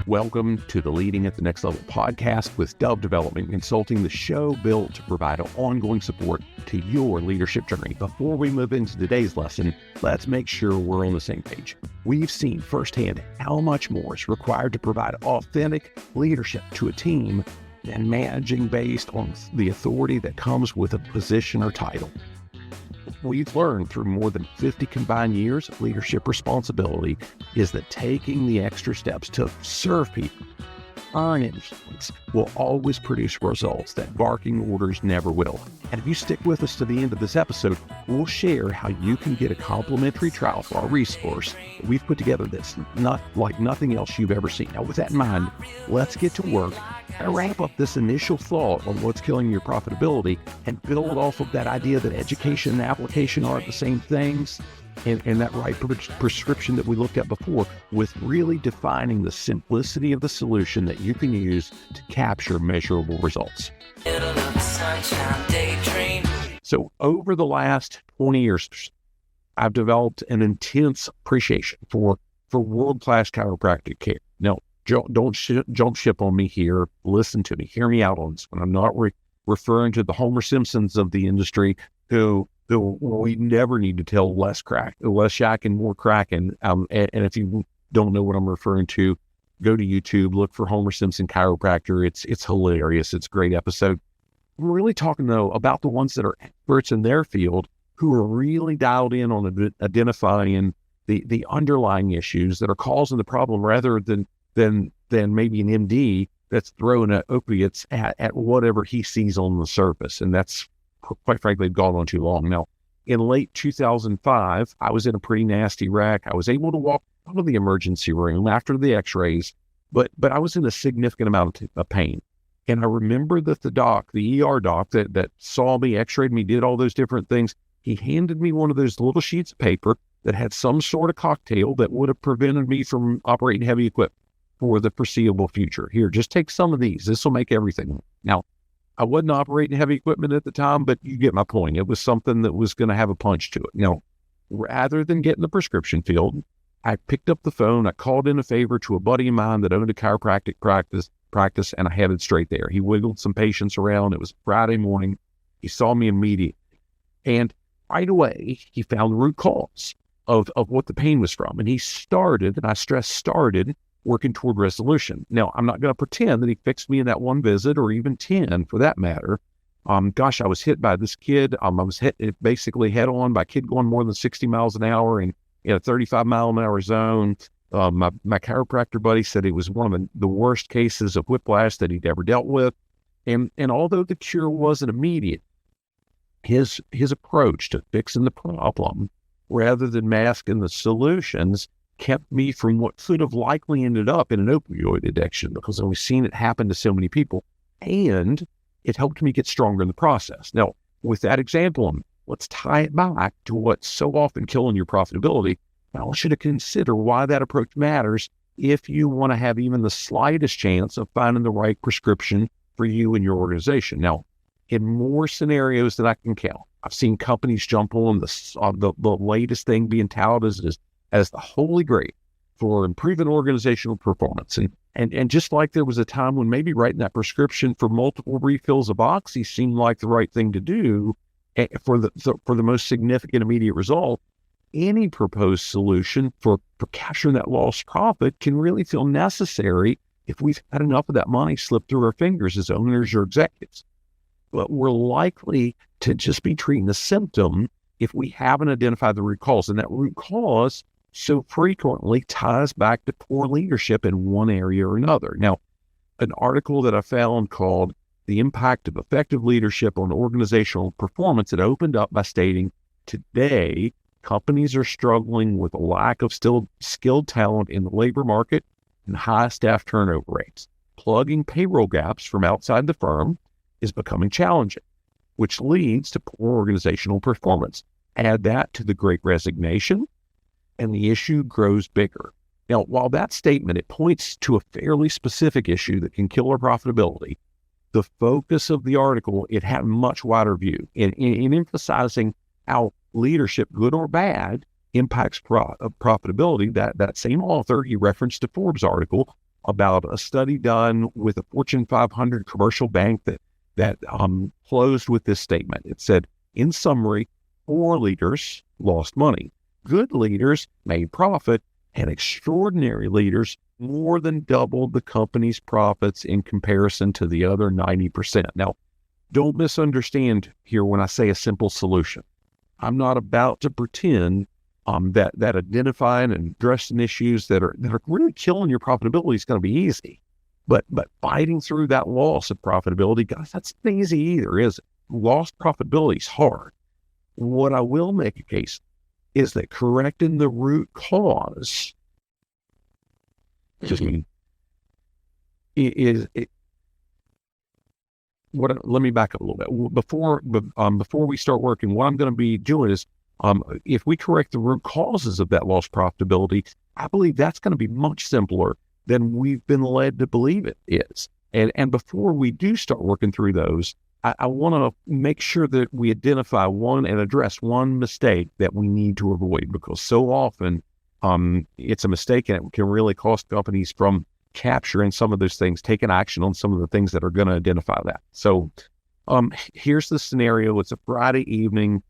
Welcome to the Leading at the Next Level podcast with Dove Development Consulting, the show built to provide ongoing support to your leadership journey. Before we move into today's lesson, let's make sure we're on the same page. We've seen firsthand how much more is required to provide authentic leadership to a team than managing based on the authority that comes with a position or title. We've learned through more than 50 combined years of leadership responsibility is that taking the extra steps to serve people, earn influence, will always produce results that barking orders never will. And if you stick with us to the end of this episode, we'll share how you can get a complimentary trial for our resource that we've put together that's not like nothing else you've ever seen. Now, with that in mind, let's get to work and wrap up this initial thought on what's killing your profitability and build off of that idea that education and application aren't the same things, and that right prescription that we looked at before, with really defining the simplicity of the solution that you can use to capture measurable results. So over the last 20 years, I've developed an intense appreciation for world-class chiropractic care. Now, don't jump ship on me here. Listen to me. Hear me out on this one. I'm not referring to the Homer Simpsons of the industry who we never need to tell less yacking, more cracking. And if you don't know what I'm referring to, go to YouTube, look for Homer Simpson chiropractor. It's hilarious. It's a great episode. I'm really talking though about the ones that are experts in their field who are really dialed in on identifying the underlying issues that are causing the problem, rather than maybe an MD that's throwing opiates at whatever he sees on the surface. And that's, quite frankly, gone on too long. Now, in late 2005, I was in a pretty nasty wreck. I was able to walk out of the emergency room after the x-rays, but I was in a significant amount of pain. And I remember that the ER doc that saw me, x-rayed me, did all those different things, he handed me one of those little sheets of paper that had some sort of cocktail that would have prevented me from operating heavy equipment for the foreseeable future. Here, just take some of these. This will make everything. Now, I wasn't operating heavy equipment at the time, but you get my point. It was something that was going to have a punch to it. Now, rather than getting the prescription filled, I picked up the phone. I called in a favor to a buddy of mine that owned a chiropractic practice, and I headed straight there. He wiggled some patients around. It was Friday morning. He saw me immediately. And right away, he found the root cause of what the pain was from. And he started, and I stress started, working toward resolution. Now, I'm not going to pretend that he fixed me in that one visit, or even 10 for that matter. I was hit by this kid. I was hit basically head on by a kid going more than 60 miles an hour in a 35 mile an hour zone. My chiropractor buddy said it was one of the worst cases of whiplash that he'd ever dealt with. And although the cure wasn't immediate, his approach to fixing the problem, rather than masking the solutions, kept me from what could have likely ended up in an opioid addiction, because we've seen it happen to so many people, and it helped me get stronger in the process. Now, with that example, let's tie it back to what's so often killing your profitability. I want you to consider why that approach matters if you want to have even the slightest chance of finding the right prescription for you and your organization. Now, in more scenarios than I can count, I've seen companies jump on the latest thing being touted as the holy grail for improving organizational performance. And just like there was a time when maybe writing that prescription for multiple refills of Oxy seemed like the right thing to do for the most significant immediate result, any proposed solution for capturing that lost profit can really feel necessary if we've had enough of that money slip through our fingers as owners or executives. But we're likely to just be treating the symptom if we haven't identified the root cause. And that root cause so frequently ties back to poor leadership in one area or another. Now, an article that I found called "The Impact of Effective Leadership on Organizational Performance," it opened up by stating, today, companies are struggling with a lack of skilled talent in the labor market and high staff turnover rates. Plugging payroll gaps from outside the firm is becoming challenging, which leads to poor organizational performance. Add that to the Great Resignation, and the issue grows bigger. Now, while that statement, it points to a fairly specific issue that can kill our profitability, the focus of the article, it had a much wider view in emphasizing how leadership, good or bad, impacts profitability. That same author, he referenced a Forbes article about a study done with a Fortune 500 commercial bank that closed with this statement. It said, in summary, poor leaders lost money, good leaders made profit, and extraordinary leaders more than doubled the company's profits in comparison to the other 90%. Now, don't misunderstand here when I say a simple solution. I'm not about to pretend that identifying and addressing issues that are really killing your profitability is going to be easy. But fighting through that loss of profitability, guys, that's not easy either, is it? Lost profitability is hard. What I will make a case is that correcting the root cause let me back up a little bit. Before we start working, what I'm going to be doing is, if we correct the root causes of that lost profitability, I believe that's going to be much simpler than we've been led to believe it is. And before we do start working through those, I want to make sure that we identify one and address one mistake that we need to avoid, because so often it's a mistake and it can really cost companies from capturing some of those things, taking action on some of the things that are going to identify that. So here's the scenario. It's a Friday evening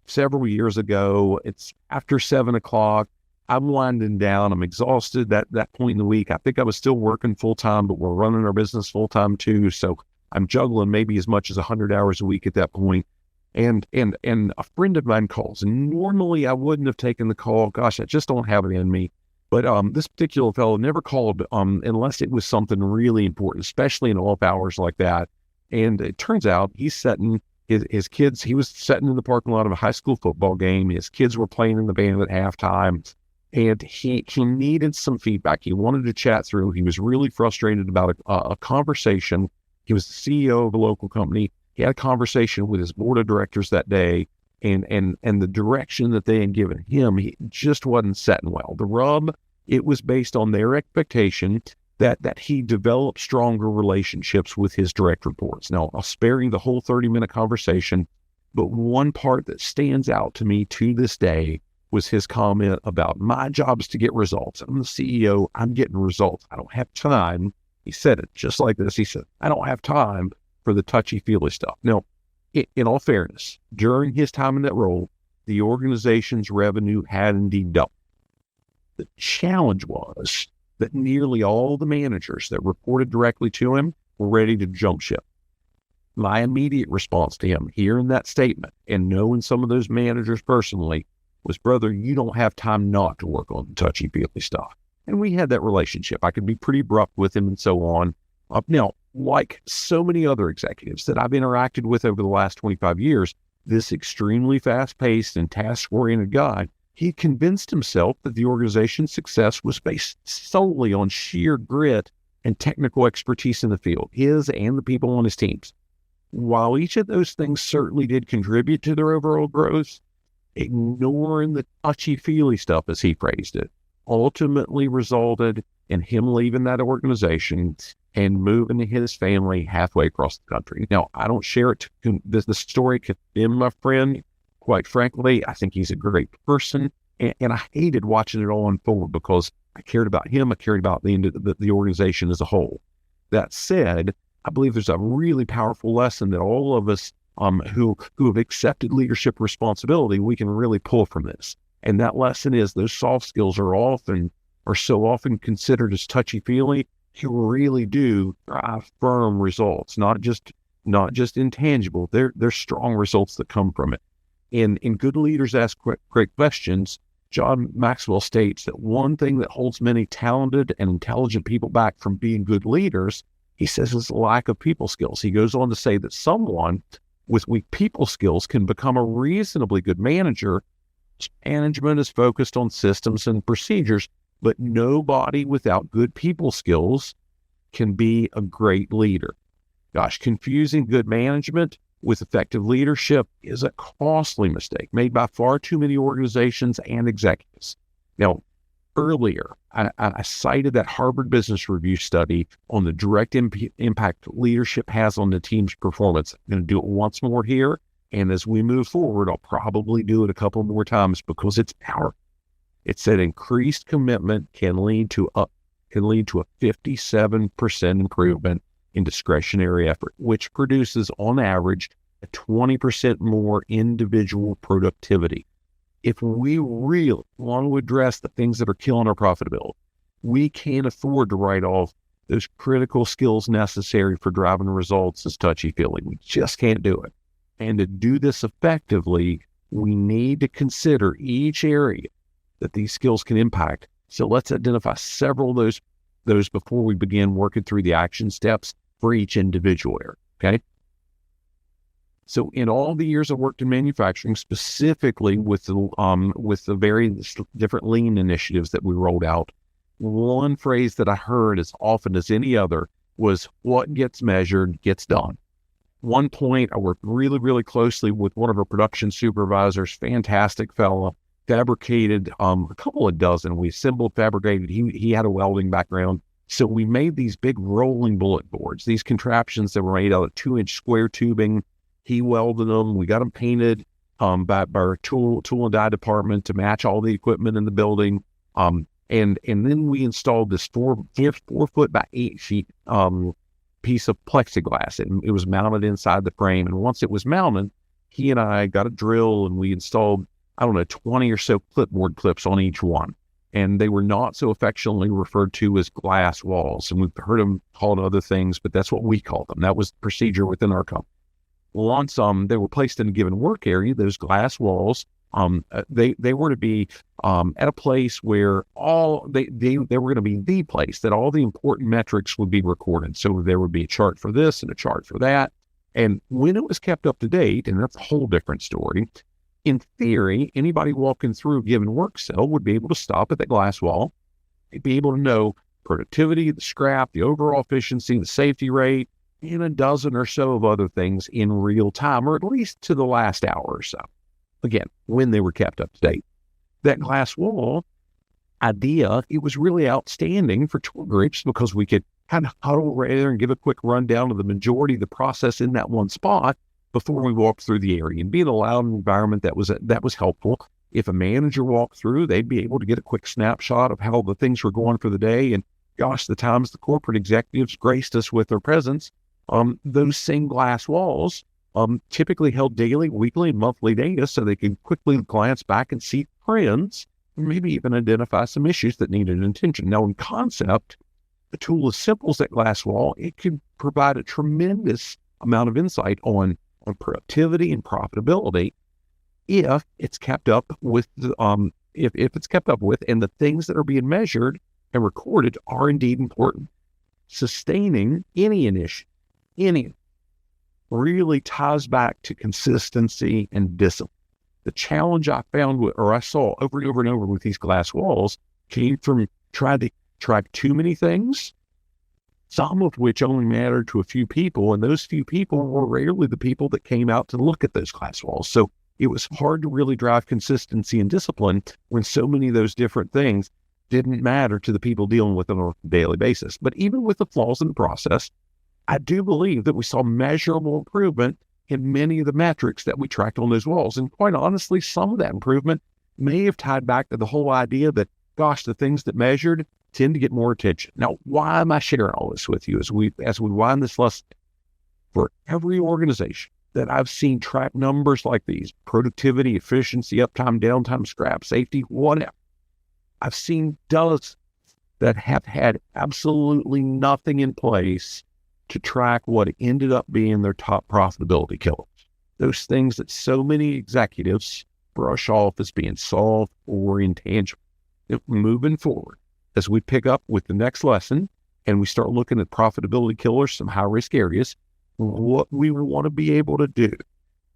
several years ago. It's after 7 o'clock. I'm winding down. I'm exhausted that point in the week. I think I was still working full time, but we're running our business full time too. So I'm juggling maybe as much as 100 hours a week at that point. And a friend of mine calls, and normally I wouldn't have taken the call. Gosh, I just don't have it in me. But this particular fellow never called unless it was something really important, especially in off hours like that. And it turns out he's setting his kids. He was sitting in the parking lot of a high school football game. His kids were playing in the band at halftime, and he needed some feedback. He wanted to chat through. He was really frustrated about a conversation. He was the CEO of a local company. He had a conversation with his board of directors that day, and the direction that they had given him, he just wasn't setting well. The rub, it was based on their expectation that he develop stronger relationships with his direct reports. Now, I'll spare you the whole 30-minute conversation, but one part that stands out to me to this day was his comment about, my job is to get results. I'm the CEO. I'm getting results. I don't have time. He said it just like this. He said, I don't have time for the touchy-feely stuff. Now, in all fairness, during his time in that role, the organization's revenue had indeed doubled. The challenge was that nearly all the managers that reported directly to him were ready to jump ship. My immediate response to him, hearing that statement and knowing some of those managers personally, was, brother, you don't have time not to work on the touchy-feely stuff. And we had that relationship. I could be pretty abrupt with him and so on. Now, like so many other executives that I've interacted with over the last 25 years, this extremely fast-paced and task-oriented guy, he convinced himself that the organization's success was based solely on sheer grit and technical expertise in the field, his and the people on his teams. While each of those things certainly did contribute to their overall growth, ignoring the touchy-feely stuff, as he phrased it, ultimately resulted in him leaving that organization and moving his family halfway across the country. Now, I don't share it. The story could be my friend. Quite frankly, I think he's a great person, and I hated watching it all unfold because I cared about him. I cared about the organization as a whole. That said, I believe there's a really powerful lesson that all of us who have accepted leadership responsibility, we can really pull from this. And that lesson is those soft skills are so often considered as touchy-feely. You really do drive firm results, not just intangible. They're strong results that come from it. And good leaders ask great questions. John Maxwell states that one thing that holds many talented and intelligent people back from being good leaders, he says, is lack of people skills. He goes on to say that someone with weak people skills can become a reasonably good manager. Management is focused on systems and procedures, but nobody without good people skills can be a great leader. Gosh, confusing good management with effective leadership is a costly mistake made by far too many organizations and executives. Now, earlier, I cited that Harvard Business Review study on the direct impact leadership has on the team's performance. I'm going to do it once more here. And as we move forward, I'll probably do it a couple more times because it's powerful. It said increased commitment can lead to can lead to a 57% improvement in discretionary effort, which produces on average a 20% more individual productivity. If we really want to address the things that are killing our profitability, we can't afford to write off those critical skills necessary for driving results as touchy-feely. We just can't do it. And to do this effectively, we need to consider each area that these skills can impact. So let's identify several of those before we begin working through the action steps for each individual area, okay? So in all the years I worked in manufacturing, specifically with the various different lean initiatives that we rolled out, one phrase that I heard as often as any other was, what gets measured gets done. One point, I worked really, really closely with one of our production supervisors, fantastic fella, fabricated a couple of dozen. We assembled, fabricated. He had a welding background. So we made these big rolling bullet boards, these contraptions that were made out of 2-inch square tubing. He welded them. We got them painted by our tool and die department to match all the equipment in the building. And then we installed this 4 foot by 8 feet piece of plexiglass. It was mounted inside the frame. And once it was mounted, he and I got a drill and we installed, 20 or so clipboard clips on each one. And they were not so affectionately referred to as glass walls. And we've heard them called other things, but that's what we call them. That was the procedure within our company. Once they were placed in a given work area, those glass walls, they were to be at a place where they were going to be the place that all the important metrics would be recorded. So there would be a chart for this and a chart for that. And when it was kept up to date, and that's a whole different story, in theory, anybody walking through a given work cell would be able to stop at that glass wall. They'd be able to know productivity, the scrap, the overall efficiency, the safety rate, and a dozen or so of other things in real time, or at least to the last hour or so. Again, when they were kept up to date. That glass wall idea, it was really outstanding for tour groups because we could kind of huddle right there and give a quick rundown of the majority of the process in that one spot before we walked through the area. And being a loud environment, that was helpful. If a manager walked through, they'd be able to get a quick snapshot of how the things were going for the day. And gosh, the times the corporate executives graced us with their presence, those same glass walls typically held daily, weekly, and monthly data so they could quickly glance back and see trends, and maybe even identify some issues that needed attention. Now, in concept, a tool as simple as that glass wall, it can provide a tremendous amount of insight on productivity and profitability if it's kept up with, if it's kept up with, and the things that are being measured and recorded are indeed important. Sustaining any initiative, really ties back to consistency and discipline. The challenge I found I saw over and over and over with these glass walls came from trying to track too many things, some of which only mattered to a few people, and those few people were rarely the people that came out to look at those glass walls. So it was hard to really drive consistency and discipline when so many of those different things didn't matter to the people dealing with it on a daily basis. But even with the flaws in the process, I do believe that we saw measurable improvement in many of the metrics that we tracked on those walls. And quite honestly, some of that improvement may have tied back to the whole idea that, gosh, the things that measured tend to get more attention. Now, why am I sharing all this with you as we wind this lesson? For every organization that I've seen track numbers like these, productivity, efficiency, uptime, downtime, scrap, safety, whatever, I've seen dozens that have had absolutely nothing in place to track what ended up being their top profitability killers. Those things that so many executives brush off as being soft or intangible. Moving forward, as we pick up with the next lesson and we start looking at profitability killers, some high-risk areas, what we want to be able to do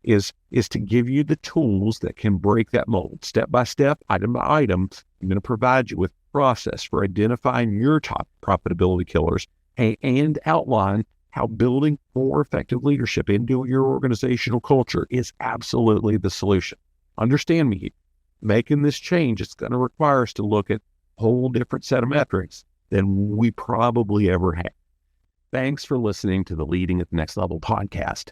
is to give you the tools that can break that mold. Step by step, item by item, I'm going to provide you with a process for identifying your top profitability killers and outline how building more effective leadership into your organizational culture is absolutely the solution. Understand me, making this change, it's going to require us to look at a whole different set of metrics than we probably ever have. Thanks for listening to the Leading at the Next Level podcast.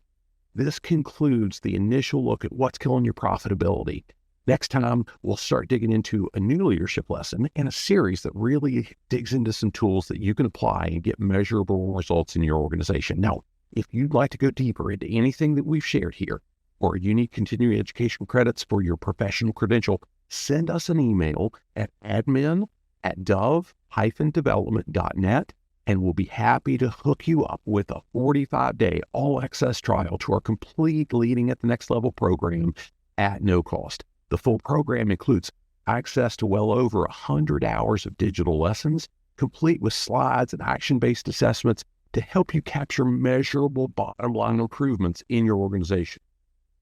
This concludes the initial look at what's killing your profitability. Next time, we'll start digging into a new leadership lesson and a series that really digs into some tools that you can apply and get measurable results in your organization. Now, if you'd like to go deeper into anything that we've shared here, or you need continuing education credits for your professional credential, send us an email at admin@dove-development.net, and we'll be happy to hook you up with a 45-day all-access trial to our complete Leading at the Next Level program at no cost. The full program includes access to well over 100 hours of digital lessons, complete with slides and action-based assessments to help you capture measurable bottom-line improvements in your organization.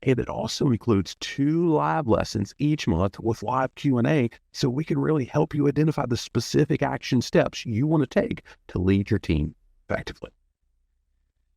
And it also includes 2 live lessons each month with live Q&A, so we can really help you identify the specific action steps you want to take to lead your team effectively.